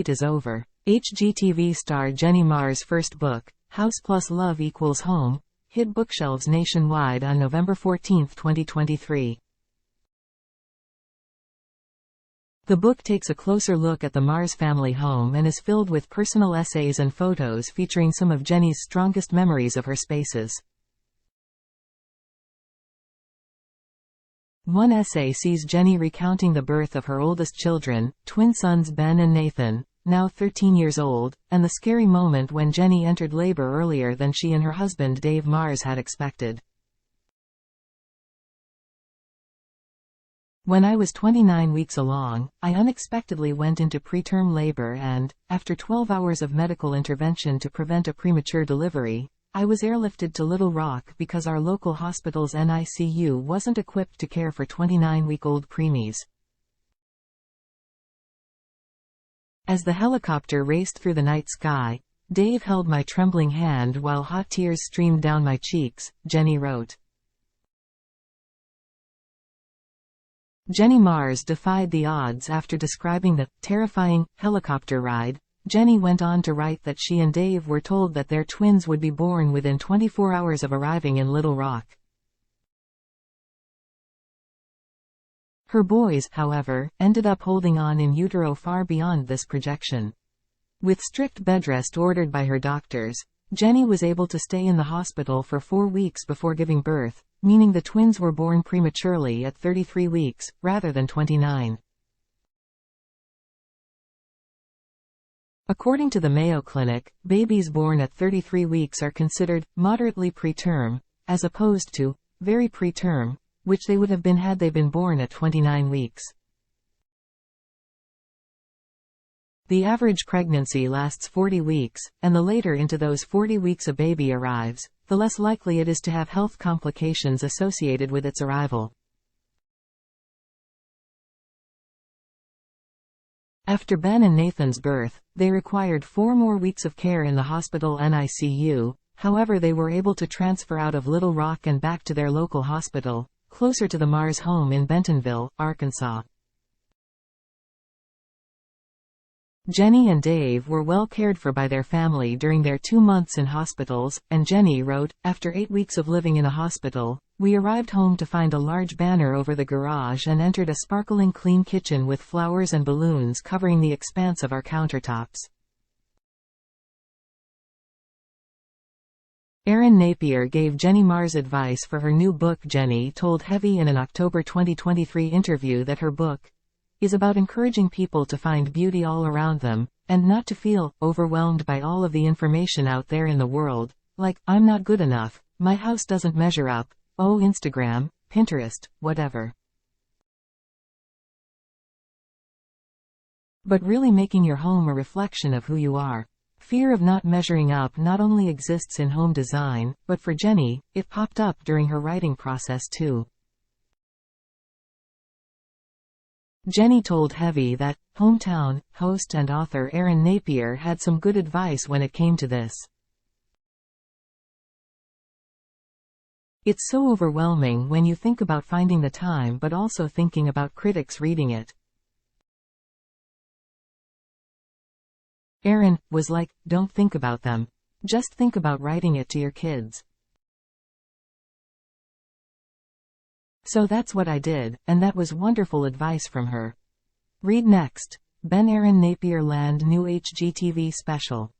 wait is over. HGTV star Jenny Marr's first book, House Plus Love Equals Home, hit bookshelves nationwide on November 14, 2023. The book takes a closer look at the Marrs family home and is filled with personal essays and photos featuring some of Jenny's strongest memories of her spaces. One essay sees Jenny recounting the birth of her oldest children, twin sons Ben and Nathan, now 13 years old, and the scary moment when Jenny entered labor earlier than she and her husband Dave Marrs had expected. When I was 29 weeks along, I unexpectedly went into preterm labor and, after 12 hours of medical intervention to prevent a premature delivery, I was airlifted to Little Rock because our local hospital's NICU wasn't equipped to care for 29-week-old preemies. As the helicopter raced through the night sky, Dave held my trembling hand while hot tears streamed down my cheeks, Jenny wrote. Jenny Marrs defied the odds after describing the terrifying helicopter ride. Jenny went on to write that she and Dave were told that their twins would be born within 24 hours of arriving in Little Rock. Her boys, however, ended up holding on in utero far beyond this projection. With strict bedrest ordered by her doctors, Jenny was able to stay in the hospital for 4 weeks before giving birth, meaning the twins were born prematurely at 33 weeks, rather than 29. According to the Mayo Clinic, babies born at 33 weeks are considered moderately preterm, as opposed to very preterm, which they would have been had they been born at 29 weeks. The average pregnancy lasts 40 weeks, and the later into those 40 weeks a baby arrives, the less likely it is to have health complications associated with its arrival. After Ben and Nathan's birth, they required 4 more weeks of care in the hospital NICU, however they were able to transfer out of Little Rock and back to their local hospital, closer to the Marrs home in Bentonville, Arkansas. Jenny and Dave were well cared for by their family during their 2 months in hospitals, and Jenny wrote, "After 8 weeks of living in a hospital, we arrived home to find a large banner over the garage and entered a sparkling clean kitchen with flowers and balloons covering the expanse of our countertops." Erin Napier gave Jenny Marrs advice for her new book. Jenny told Heavy in an October 2023 interview that her book is about encouraging people to find beauty all around them, and not to feel overwhelmed by all of the information out there in the world, like, "I'm not good enough, my house doesn't measure up, oh Instagram, Pinterest, whatever." But really making your home a reflection of who you are. Fear of not measuring up not only exists in home design, but for Jenny, it popped up during her writing process too. Jenny told Heavy that hometown host and author Erin Napier had some good advice when it came to this. "It's so overwhelming when you think about finding the time but also thinking about critics reading it." Erin was like, "Don't think about them. Just think about writing it to your kids." So that's what I did, and that was wonderful advice from her. Read next. Ben Erin Napier land new HGTV special.